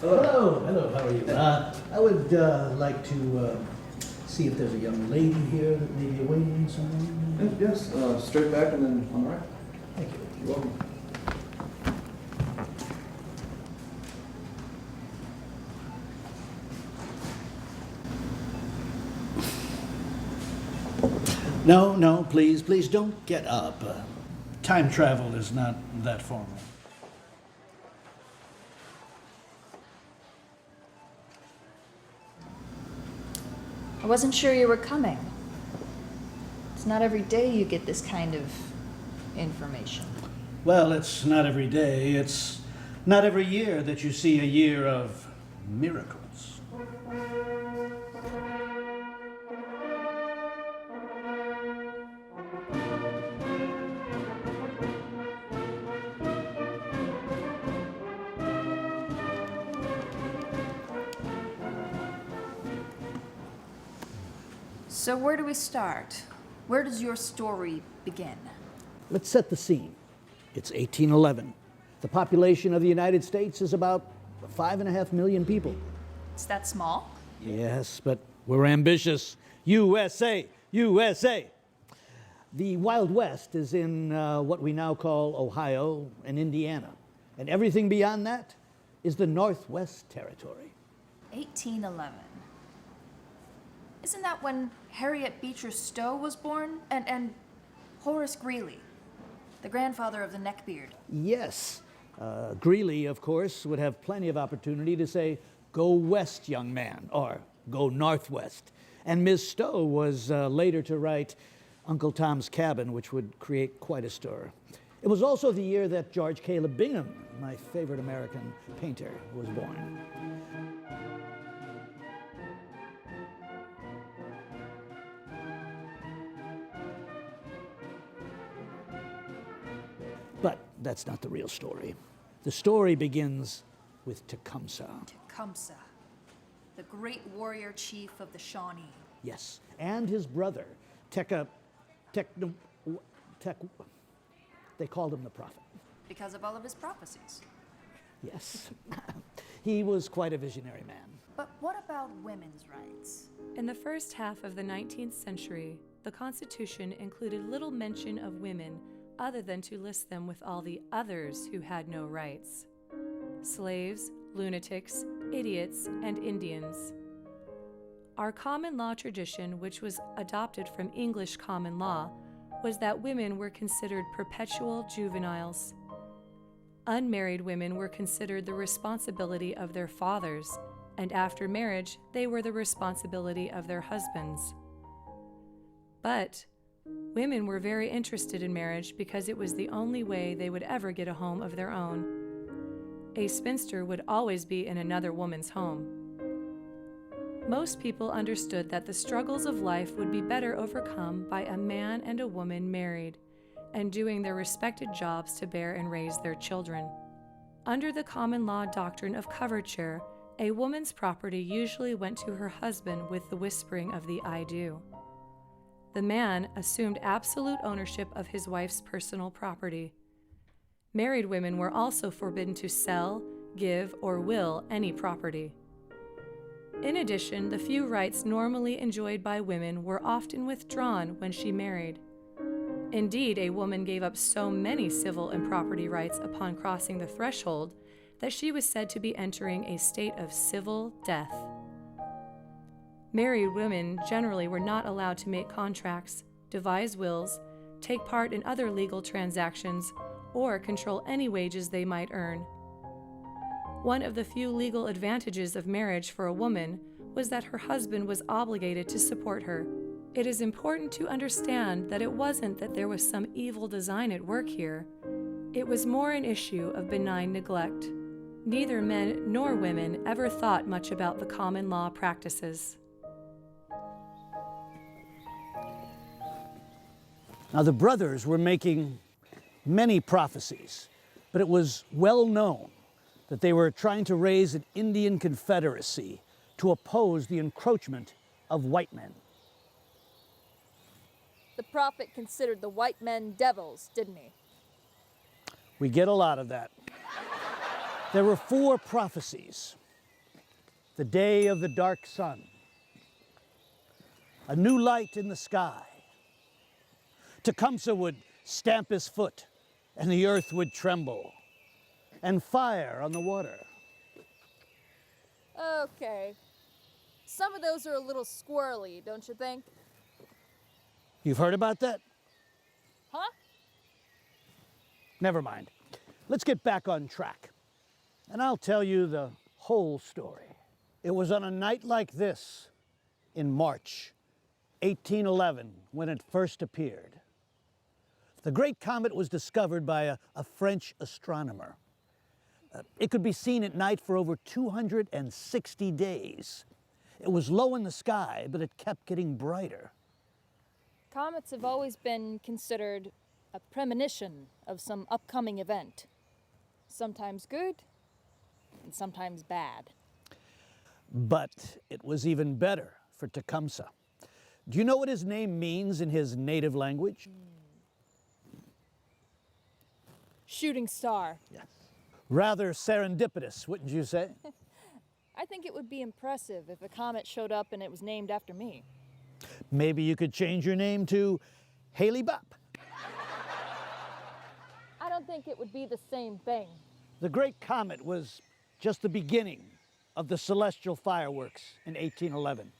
Hello, hello, how are you? I would like to see if there's a young lady here that may be awaiting someone. Yes, straight back and then on the right. Thank you. You're welcome. No, no, please, please don't get up. Time travel is not that formal. I wasn't sure you were coming. It's not every day you get this kind of information. Well, it's not every day, it's not every year that you see a year of miracles. So where do we start? Where does your story begin? Let's set the scene. It's 1811. The population of the United States is about 5.5 million people. Is that small? Yes, but we're ambitious. USA, USA. The Wild West is in what we now call Ohio and Indiana. And everything beyond that is the Northwest Territory. 1811. Isn't that when Harriet Beecher Stowe was born? And Horace Greeley, the grandfather of the neckbeard? Yes. Greeley, of course, would have plenty of opportunity to say, "Go west, young man," or "Go northwest." And Miss Stowe was later to write Uncle Tom's Cabin, which would create quite a stir. It was also the year that George Caleb Bingham, my favorite American painter, was born. But that's not the real story. The story begins with Tecumseh. Tecumseh, the great warrior chief of the Shawnee. Yes, and his brother, they called him the prophet. Because of all of his prophecies. Yes, he was quite a visionary man. But what about women's rights? In the first half of the 19th century, the Constitution included little mention of women other than to list them with all the others who had no rights: slaves, lunatics, idiots, and Indians. Our common law tradition, which was adopted from English common law, was that women were considered perpetual juveniles. Unmarried women were considered the responsibility of their fathers, and after marriage, they were the responsibility of their husbands. But women were very interested in marriage because it was the only way they would ever get a home of their own. A spinster would always be in another woman's home. Most people understood that the struggles of life would be better overcome by a man and a woman married and doing their respected jobs to bear and raise their children. Under the common law doctrine of coverture, a woman's property usually went to her husband with the whispering of the "I do." The man assumed absolute ownership of his wife's personal property. Married women were also forbidden to sell, give, or will any property. In addition, the few rights normally enjoyed by women were often withdrawn when she married. Indeed, a woman gave up so many civil and property rights upon crossing the threshold that she was said to be entering a state of civil death. Married women generally were not allowed to make contracts, devise wills, take part in other legal transactions, or control any wages they might earn. One of the few legal advantages of marriage for a woman was that her husband was obligated to support her. It is important to understand that it wasn't that there was some evil design at work here. It was more an issue of benign neglect. Neither men nor women ever thought much about the common law practices. Now, the brothers were making many prophecies, but it was well known that they were trying to raise an Indian confederacy to oppose the encroachment of white men. The prophet considered the white men devils, didn't he? We get a lot of that. There were 4 prophecies. the day of the dark sun. A new light in the sky. Tecumseh would stamp his foot, and the earth would tremble, and fire on the water. Okay. Some of those are a little squirrely, don't you think? You've heard about that? Huh? Never mind. Let's get back on track, and I'll tell you the whole story. It was on a night like this in March 1811 when it first appeared. The great comet was discovered by a French astronomer. It could be seen at night for over 260 days. It was low in the sky, but it kept getting brighter. Comets have always been considered a premonition of some upcoming event. Sometimes good, and sometimes bad. But it was even better for Tecumseh. Do you know what his name means in his native language? Shooting star. Yes. Rather serendipitous, wouldn't you say? I think it would be impressive if a comet showed up and it was named after me. Maybe you could change your name to Haley Bop. I don't think it would be the same thing. The Great Comet was just the beginning of the celestial fireworks in 1811.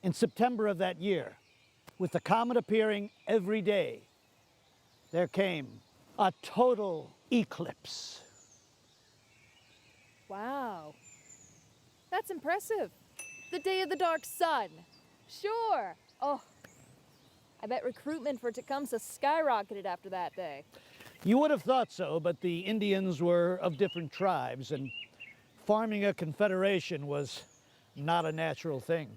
In September of that year, with the comet appearing every day, there came a total eclipse. Wow. That's impressive. The day of the dark sun. Sure. Oh, I bet recruitment for Tecumseh skyrocketed after that day. You would have thought so, but the Indians were of different tribes, and forming a confederation was not a natural thing.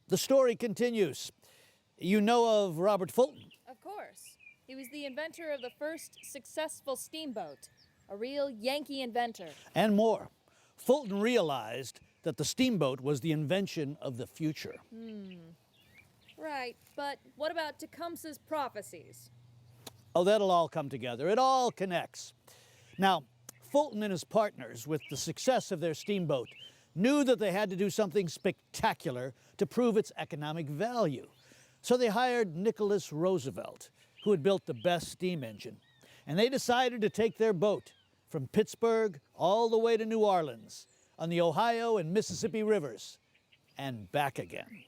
The story continues. You know of Robert Fulton? Of course. He was the inventor of the first successful steamboat, a real Yankee inventor. And more. Fulton realized that the steamboat was the invention of the future. Right, but what about Tecumseh's prophecies? Oh, that'll all come together. It all connects. Now, Fulton and his partners, with the success of their steamboat, knew that they had to do something spectacular to prove its economic value. So they hired Nicholas Roosevelt, who had built the best steam engine. And they decided to take their boat from Pittsburgh all the way to New Orleans on the Ohio and Mississippi rivers and back again.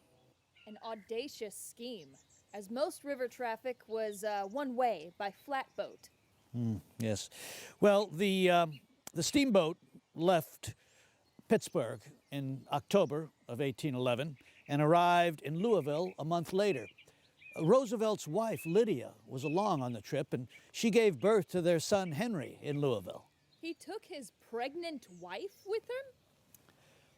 An audacious scheme, as most river traffic was one way by flatboat. Yes. Well, the steamboat left Pittsburgh in October of 1811 and arrived in Louisville a month later. Roosevelt's wife, Lydia, was along on the trip, and she gave birth to their son, Henry, in Louisville. He took his pregnant wife with him?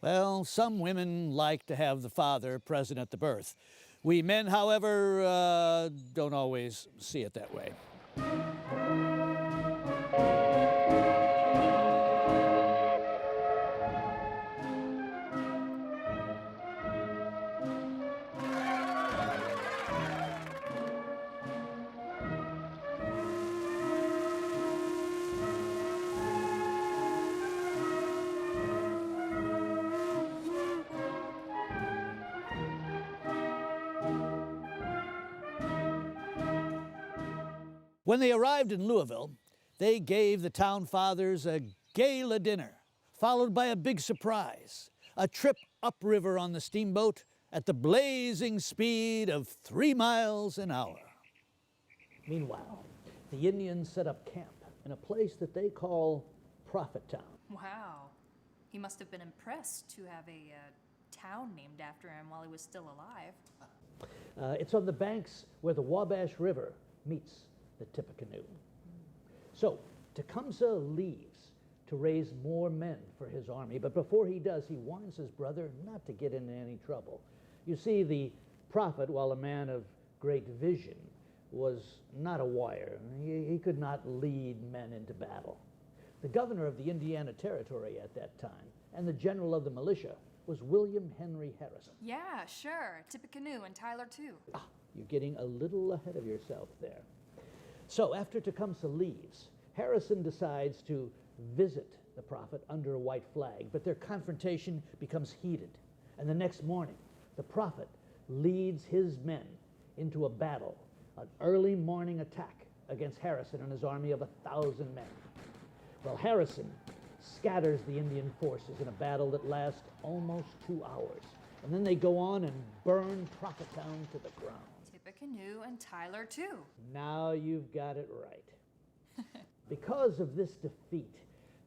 Well, some women like to have the father present at the birth. We men, however, don't always see it that way. When they arrived in Louisville, they gave the town fathers a gala dinner. followed by a big surprise, a trip upriver on the steamboat at the blazing speed of 3 miles an hour. Meanwhile, the Indians set up camp in a place that they call Prophet Town. Wow. He must have been impressed to have a town named after him while he was still alive. It's on the banks where the Wabash River meets the Tippecanoe. So, Tecumseh leaves to raise more men for his army, but before he does, he warns his brother not to get into any trouble. You see, the prophet, while a man of great vision, was not a warrior. He could not lead men into battle. The governor of the Indiana Territory at that time, and the general of the militia, was William Henry Harrison. Yeah, sure. Tippecanoe and Tyler, too. You're getting a little ahead of yourself there. So after Tecumseh leaves, Harrison decides to visit the prophet under a white flag, but their confrontation becomes heated. And the next morning, the prophet leads his men into a battle, an early morning attack against Harrison and his army of 1,000 men. Well, Harrison scatters the Indian forces in a battle that lasts almost 2 hours. And then they go on and burn Prophettown to the ground. Tippecanoe and Tyler, too. Now you've got it right. Because of this defeat,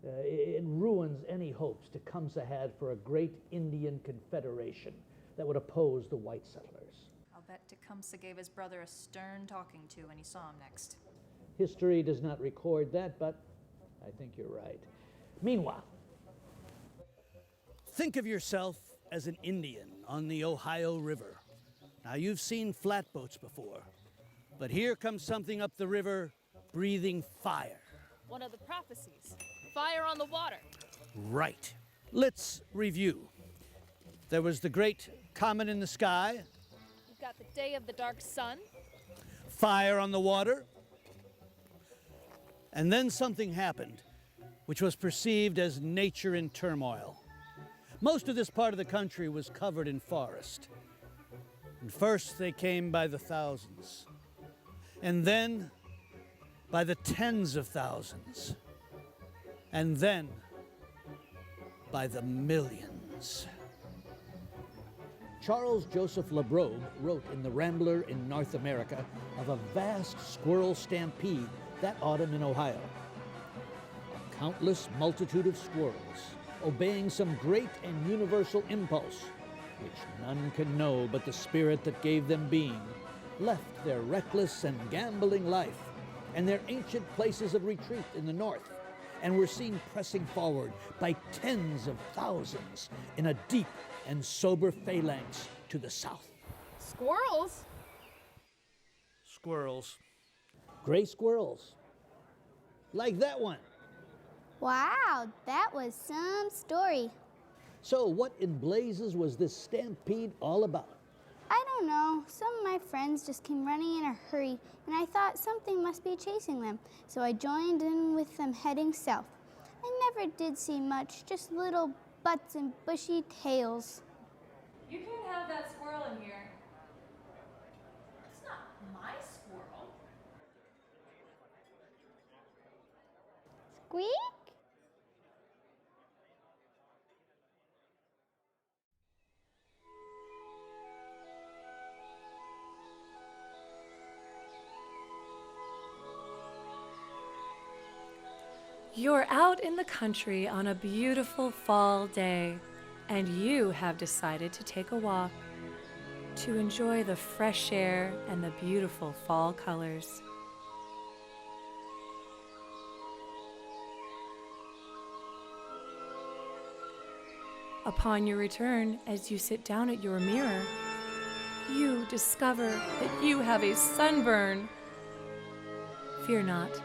it ruins any hopes Tecumseh had for a great Indian confederation that would oppose the white settlers. I'll bet Tecumseh gave his brother a stern talking to when he saw him next. History does not record that, but I think you're right. Meanwhile, think of yourself as an Indian on the Ohio River. Now, you've seen flatboats before, but here comes something up the river breathing fire. One of the prophecies. Fire on the water. Right. Let's review. There was the great comet in the sky, You've got the day of the dark sun. fire on the water, and then something happened which was perceived as nature in turmoil. Most of this part of the country was covered in forest. And first they came by the thousands, and then by the tens of thousands, and then by the millions. Charles Joseph LaBrogue wrote in The Rambler in North America of a vast squirrel stampede that autumn in Ohio. A countless multitude of squirrels, obeying some great and universal impulse, which none can know but the spirit that gave them being, left their reckless and gambling life and their ancient places of retreat in the north, and were seen pressing forward by tens of thousands in a deep and sober phalanx to the south. Squirrels? Squirrels. Gray squirrels. Like that one. Wow, that was some story. So what in blazes was this stampede all about? I don't know. Some of my friends just came running in a hurry, and I thought something must be chasing them, so I joined in with them heading south. I never did see much, just little butts and bushy tails. You can't have that squirrel in here. It's not my squirrel. Squeak? You're out in the country on a beautiful fall day, and you have decided to take a walk to enjoy the fresh air and the beautiful fall colors. Upon your return, as you sit down at your mirror, you discover that you have a sunburn. Fear not.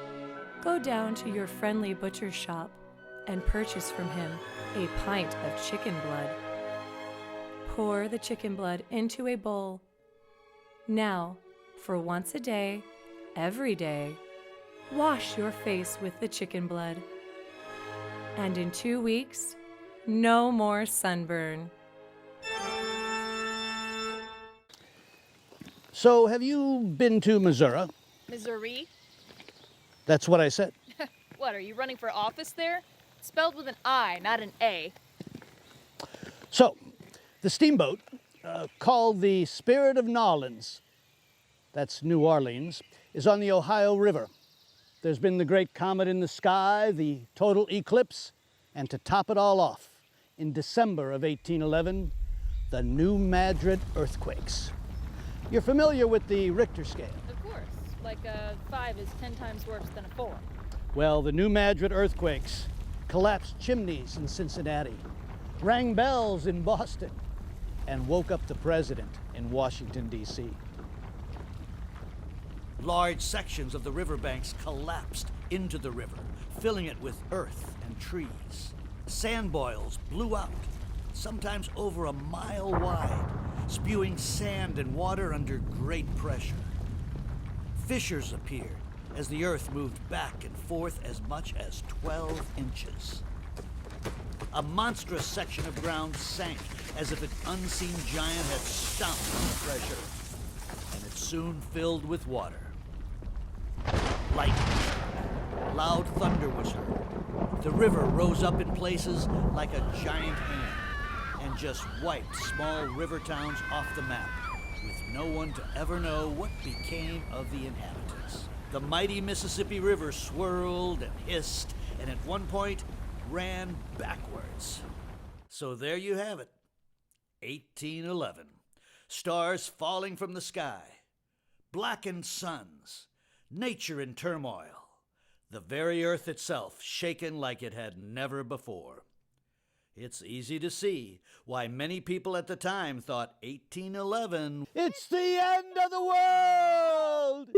Go down to your friendly butcher's shop and purchase from him a pint of chicken blood. Pour the chicken blood into a bowl. Now, for once a day, every day, wash your face with the chicken blood. And in 2 weeks, no more sunburn. So have you been to Missouri? Missouri? That's what I said. What, are you running for office there? Spelled with an I, not an A. So, the steamboat, called the Spirit of Nolens, that's New Orleans, is on the Ohio River. There's been the great comet in the sky, the total eclipse, and to top it all off, in December of 1811, the New Madrid earthquakes. You're familiar with the Richter scale. Of course. Like a 5 is 10 times worse than a 4. Well, the New Madrid earthquakes collapsed chimneys in Cincinnati, rang bells in Boston, and woke up the president in Washington, D.C. Large sections of the riverbanks collapsed into the river, filling it with earth and trees. Sand boils blew out, sometimes over a mile wide, spewing sand and water under great pressure. Fissures appeared as the earth moved back and forth as much as 12 inches. A monstrous section of ground sank as if an unseen giant had stomped on the pressure, and it soon filled with water. Lightning struck. Loud thunder was heard. The river rose up in places like a giant hand and just wiped small river towns off the map, with no one to ever know what became of the inhabitants. The mighty Mississippi River swirled and hissed, and at one point ran backwards. So there you have it, 1811. Stars falling from the sky, blackened suns, nature in turmoil, the very earth itself shaken like it had never before. It's easy to see why many people at the time thought 1811, it's the end of the world!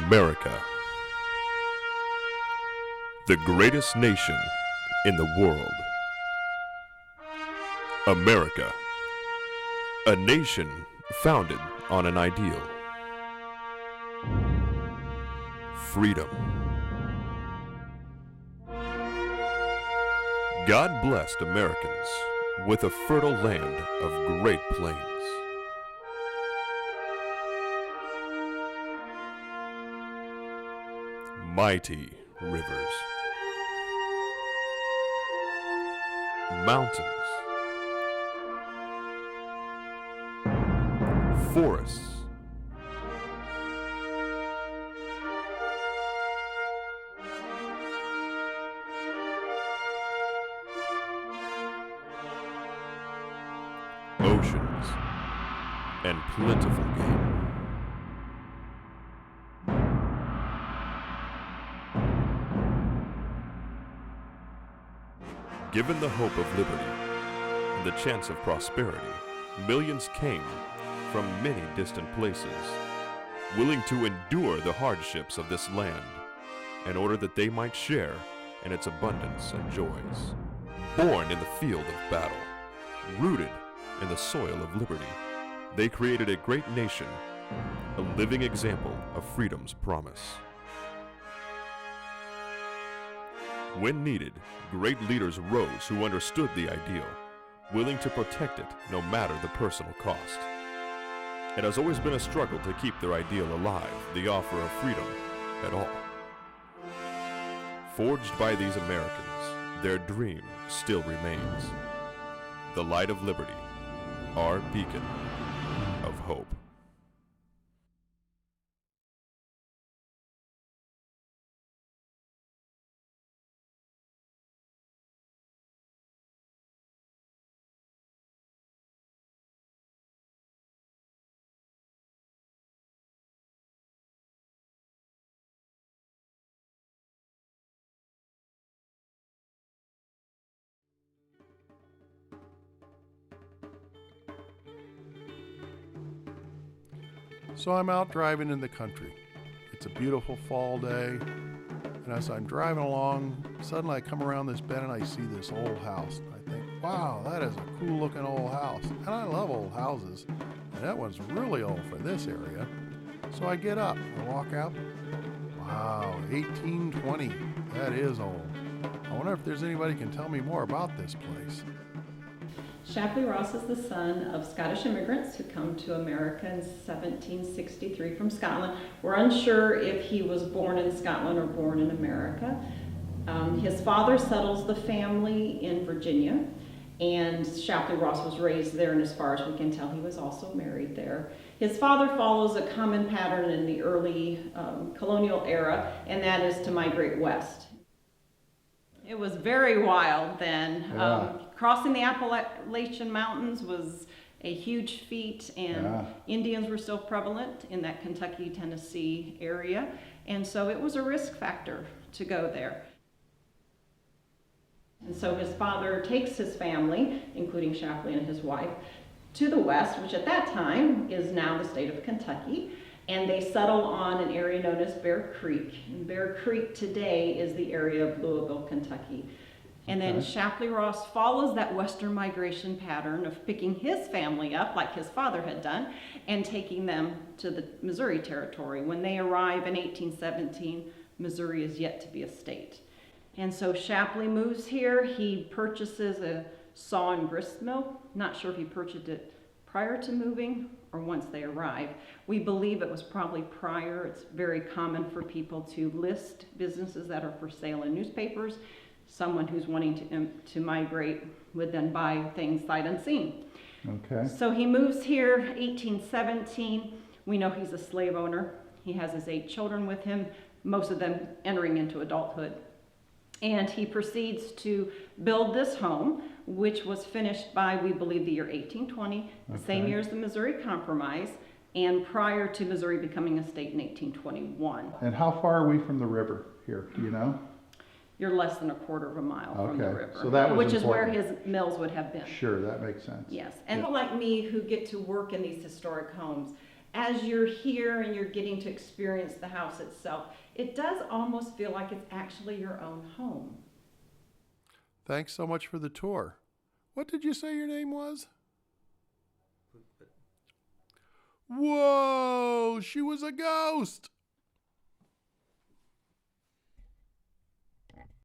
America, the greatest nation in the world. America, a nation founded on an ideal. Freedom. God blessed Americans with a fertile land of great plains. Mighty rivers, mountains, forests, oceans, and plentiful game. Given the hope of liberty and the chance of prosperity, millions came from many distant places, willing to endure the hardships of this land in order that they might share in its abundance and joys. Born in the field of battle, rooted in the soil of liberty, they created a great nation, a living example of freedom's promise. When needed, great leaders rose who understood the ideal, willing to protect it no matter the personal cost. It has always been a struggle to keep their ideal alive, the offer of freedom at all. Forged by these Americans, their dream still remains. The light of liberty, our beacon of hope. So I'm out driving in the country. It's a beautiful fall day, and as I'm driving along, suddenly I come around this bend and I see this old house. I think, wow, that is a cool looking old house. And I love old houses, and that one's really old for this area. So I get up, I walk out. Wow, 1820, that is old. I wonder if there's anybody who can tell me more about this place. Shapley Ross is the son of Scottish immigrants who come to America in 1763 from Scotland. We're unsure if he was born in Scotland or born in America. His father settles the family in Virginia, and Shapley Ross was raised there, and as far as we can tell, he was also married there. His father follows a common pattern in the early colonial era, and that is to migrate west. It was very wild then. Yeah. Crossing the Appalachian Mountains was a huge feat, and Yeah. Indians were still prevalent in that Kentucky, Tennessee area, and so it was a risk factor to go there. And so his father takes his family, including Shapley and his wife, to the west, which at that time is now the state of Kentucky, and they settle on an area known as Bear Creek. And Bear Creek today is the area of Louisville, Kentucky. And then Shapley Ross follows that western migration pattern of picking his family up, like his father had done, and taking them to the Missouri Territory. When they arrive in 1817, Missouri is yet to be a state. And so Shapley moves here. He purchases a saw and grist mill. Not sure if he purchased it prior to moving or once they arrive. We believe it was probably prior. It's very common for people to list businesses that are for sale in newspapers. Someone who's wanting to migrate would then buy things sight unseen. Okay. So he moves here 1817. We know he's a slave owner. He has his 8 children with him, most of them entering into adulthood. And he proceeds to build this home, which was finished by, we believe, the year 1820, the same year as the Missouri Compromise, and prior to Missouri becoming a state in 1821. And how far are we from the river here? Do you know? You're less than a quarter of a mile from the Okay, river, so that was which is where important. his mills would have been. Sure, that makes sense. Yes, and Yeah. like me who get to work in these historic homes, as you're here and you're getting to experience the house itself, it does almost feel like it's actually your own home. Thanks so much for the tour. What did you say your name was? Whoa, she was a ghost.